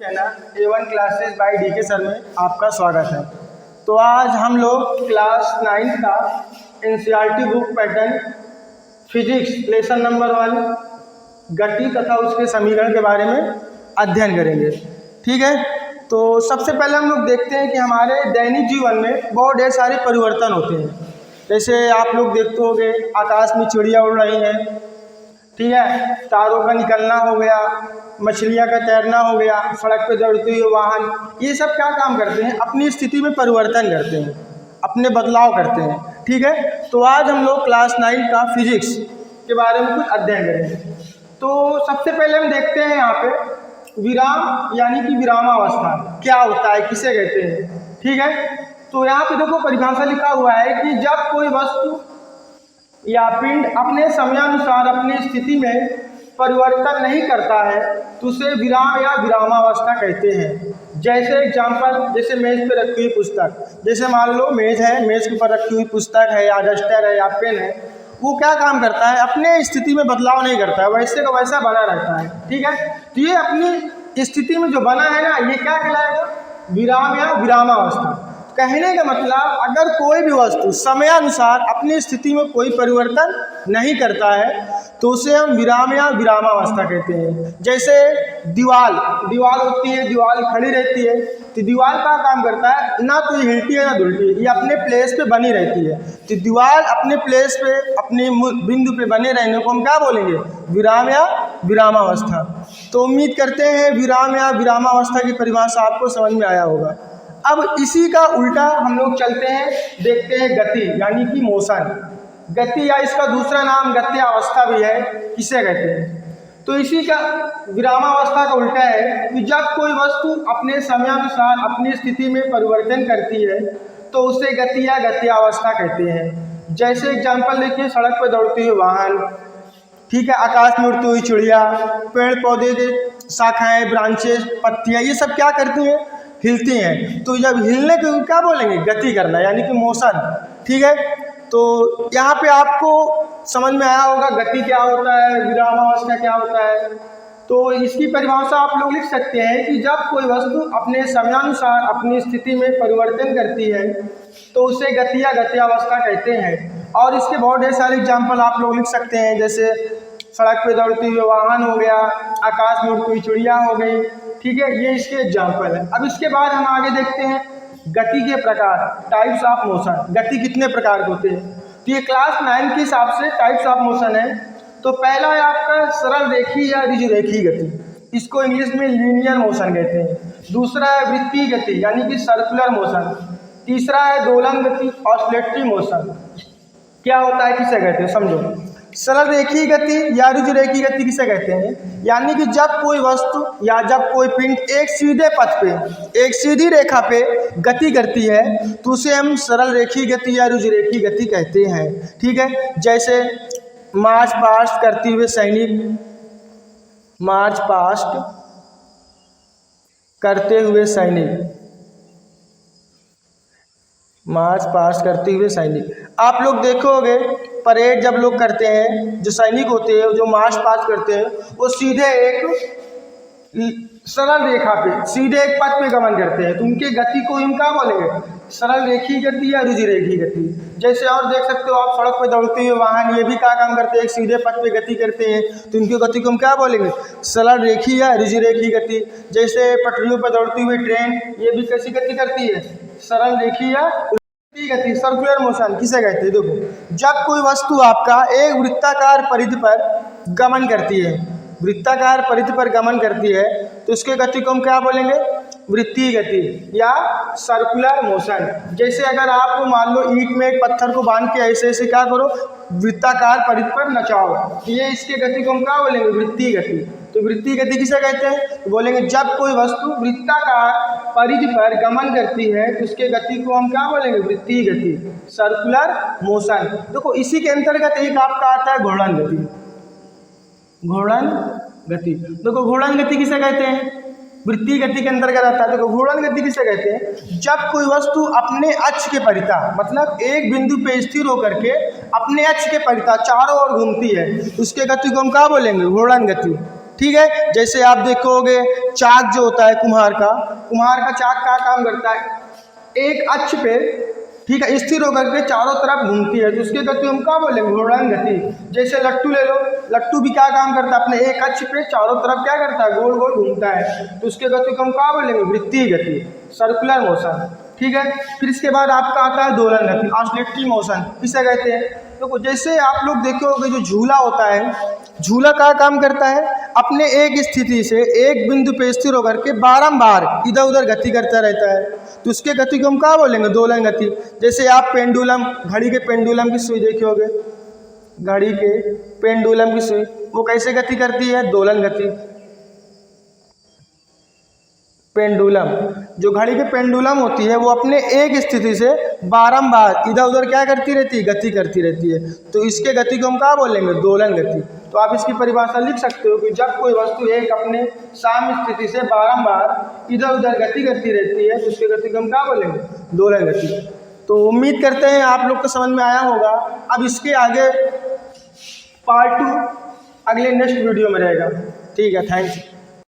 Channel A1 classes bye DK sir में आपका स्वागत है। तो आज हम लोग क्लास 9 का NCERT book pattern physics lesson number 1 गति तथा उसके समीकरण के बारे में अध्ययन करेंगे। ठीक है, तो सबसे पहले हम लोग देखते हैं कि हमारे दैनिक जीवन में बहुत ढेर सारे परिवर्तन होते हैं। जैसे आप लोग देखते होंगे आकाश में चिड़िया उड़ रही हैं, ठीक है, तारों का निकलना हो गया, मछलियाँ का तैरना हो गया, सड़क पे दौड़ते हुए वाहन, ये सब क्या काम करते हैं? अपनी स्थिति में परिवर्तन करते हैं, अपने बदलाव करते हैं। ठीक है, तो आज हम लोग क्लास 9 का फिजिक्स के बारे में कुछ अध्ययन करेंगे। तो सबसे पहले हम देखते हैं यहाँ पे विराम यानी कि विरामावस्था क्या होता है, किसे कहते हैं। ठीक है, तो यहाँ पे देखो परिभाषा लिखा हुआ है कि जब कोई वस्तु या पिंड अपने समयानुसार अपनी स्थिति में परिवर्तन नहीं करता है तो उसे विराम या विरामावस्था कहते हैं। जैसे एग्जाम्पल, जैसे मेज पे रखी हुई पुस्तक, जैसे मान लो मेज है, मेज के ऊपर रखी हुई पुस्तक है या डस्टर है या पेन है, वो क्या काम करता है? अपने स्थिति में बदलाव नहीं करता है, वैसे का वैसा बना रहता है। ठीक है, तो ये अपनी स्थिति में जो बना है ना, ये क्या कहलाएगा? विराम या विरामावस्था। कहने का मतलब अगर कोई भी वस्तु समयानुसार अपनी स्थिति में कोई परिवर्तन नहीं करता है तो उसे हम विराम या विरामावस्था कहते हैं। जैसे दीवार होती है, दीवार खड़ी रहती है, तो दीवार का काम करता है, ना तो ये हिलती है ना डुलती है, ये अपने प्लेस पे बनी रहती है। तो दीवार अपने प्लेस पे, अपने बिंदु पे बने रहने को हम क्या बोलेंगे? विराम या विरामावस्था। तो उम्मीद करते हैं विराम या विरामावस्था की परिभाषा आपको समझ में आया होगा। अब इसी का उल्टा हम लोग चलते हैं, देखते हैं गति यानी कि मोशन। गति या इसका दूसरा नाम गत्यावस्था भी है, किसे कहते हैं? तो इसी का विरामावस्था का उल्टा है कि जब कोई वस्तु अपने समयानुसार अपनी स्थिति में परिवर्तन करती है तो उसे गति या गत्यावस्था कहते हैं। जैसे एग्जाम्पल देखिए, सड़क पर दौड़ते हुए वाहन, ठीक है, आकाश में उड़ती हुई चिड़िया, पेड़ पौधे के शाखाएं, ब्रांचेस, पत्तियां, ये सब क्या करती हैं? हिलती हैं। तो जब हिलने को क्या बोलेंगे? गति करना यानी कि मोशन। ठीक है, तो यहाँ पे आपको समझ में आया होगा गति क्या होता है, विरामावस्था क्या होता है। तो इसकी परिभाषा आप लोग लिख सकते हैं कि जब कोई वस्तु अपने समयानुसार अपनी स्थिति में परिवर्तन करती है तो उसे गति या गत्यावस्था कहते हैं। और इसके बहुत ढेर सारे एग्जाम्पल आप लोग लिख सकते हैं, जैसे सड़क पे दौड़ते हुए वाहन हो गया, आकाश में उड़ती हुई चिड़िया हो गई। ठीक है, ये इसके एग्जाम्पल है। अब इसके बाद हम आगे देखते हैं गति के प्रकार, टाइप्स ऑफ मोशन। गति कितने प्रकार के होते हैं? तो ये क्लास 9 के हिसाब से टाइप्स ऑफ मोशन है। तो पहला है आपका सरल रेखी या ऋजुरेखी गति, इसको इंग्लिश में लीनियर मोशन कहते हैं। दूसरा है वृत्तीय गति यानी कि सर्कुलर मोशन। तीसरा है दोलन गति, ऑसिलेटरी मोशन। क्या होता है, किसे कहते हैं? समझो, सरल रेखीय गति या ऋजुरेखी गति किसे कहते हैं? यानी कि जब कोई वस्तु या जब कोई पिंड एक सीधे पथ पे, एक सीधी रेखा पे गति करती है तो उसे हम सरल रेखीय गति या ऋजुरेखी गति कहते हैं। ठीक है, जैसे मार्च पास्ट करते हुए सैनिक, मार्च पास्ट करते हुए सैनिक, मार्च पास्ट करते हुए सैनिक। आप लोग देखोगे परेड जब लोग करते हैं, जो सैनिक होते हैं जो मार्च पास्ट करते हैं, वो सीधे एक सरल रेखा पे, सीधे एक पथ पे गमन करते हैं, तो उनकी गति को हम क्या बोलेंगे? सरल रेखीय गति या ऋजुरेखी गति। जैसे और देख सकते हो आप सड़क पे दौड़ते हुए वाहन, ये भी क्या काम करते हैं? एक सीधे पथ पे गति करते हैं, तो उनकी गति को हम क्या बोलेंगे? सरल रेखी या ऋजुरेखी गति। जैसे पटरियों पर दौड़ती हुई ट्रेन, ये भी कैसी गति करती है? सरल रेखी या गति, सर्कुलर मोशन किसे कहते हैं? देखो, जब कोई वस्तु आपका एक वृत्ताकार परिधि पर गमन करती है, वृत्ताकार परिधि पर गमन करती है, तो उसके गति को हम क्या बोलेंगे? वृत्तीय गति या सर्कुलर मोशन। जैसे अगर आप मान लो ईंट में एक पत्थर को बांध के ऐसे ऐसे क्या करो, वृत्ताकार परिधि पर नचाओ, ये इसके गति को हम क्या बोलेंगे? वृत्तीय गति। तो वृत्तीय गति किसे कहते हैं? तो बोलेंगे जब कोई वस्तु वृत्ताकार परिधि पर गमन करती है तो उसके गति को हम क्या बोलेंगे? वृत्तीय गति, सर्कुलर मोशन। देखो, इसी के अंतर्गत एक आपका आता है घूर्णन गति। घूर्णन गति, देखो घूर्णन गति किसे कहते हैं? वृत्तीय गति के अंतर्गत आता है। देखो, घूर्णन गति किसे कहते हैं? जब कोई वस्तु अपने अक्ष के परितः, मतलब एक बिंदु पे स्थिर होकर के अपने अक्ष के परितः चारों ओर घूमती है, उसके गति को हम क्या बोलेंगे? घूर्णन गति। ठीक है। जैसे आप देखोगे चाक जो होता है कुम्हार का चाक क्या काम करता है, एक अक्ष पे, ठीक है, स्थिर होकर के चारों तरफ घूमती है, तो उसकी गति हम क्या बोलेंगे, घूर्णन गति। जैसे लट्टू ले लो, लट्टू भी क्या काम करता है, अपने एक अक्ष पे चारों तरफ क्या करता है, गोल गोल घूमता है, तो उसके गति को हम क्या बोलेंगे, वृत्तीय गति, सर्कुलर मोशन, ठीक है। फिर इसके बाद आपका आता है दोलन गति, ऑसिलेटरी मोशन इसे कहते हैं। तो जैसे आप लोग देखे होंगे जो झूला होता है, झूला का काम करता है, अपने एक स्थिति से एक बिंदु पे स्थिर होकर के बारंबार इधर उधर गति करता रहता है, तो उसके गति को हम क्या बोलेंगे, दोलन गति। जैसे आप पेंडुलम, घड़ी के पेंडुलम की सुई देखे होगे, घड़ी के पेंडुलम की सुई वो कैसे गति करती है, दोलन गति। पेंडुलम, जो घड़ी के पेंडुलम होती है वो अपने एक स्थिति से बारंबार इधर उधर क्या करती रहती है, गति करती रहती है, तो इसके गति को हम क्या बोलेंगे, दोलन गति। तो आप इसकी परिभाषा लिख सकते हो कि जब कोई वस्तु एक अपने साम्य स्थिति से बारंबार इधर उधर गति करती रहती है तो उसकी गति को हम क्या बोलेंगे, दोलन गति। तो उम्मीद करते हैं आप लोग को समझ में आया होगा। अब इसके आगे पार्ट 2 अगले नेक्स्ट वीडियो में रहेगा। ठीक है, थैंक्स।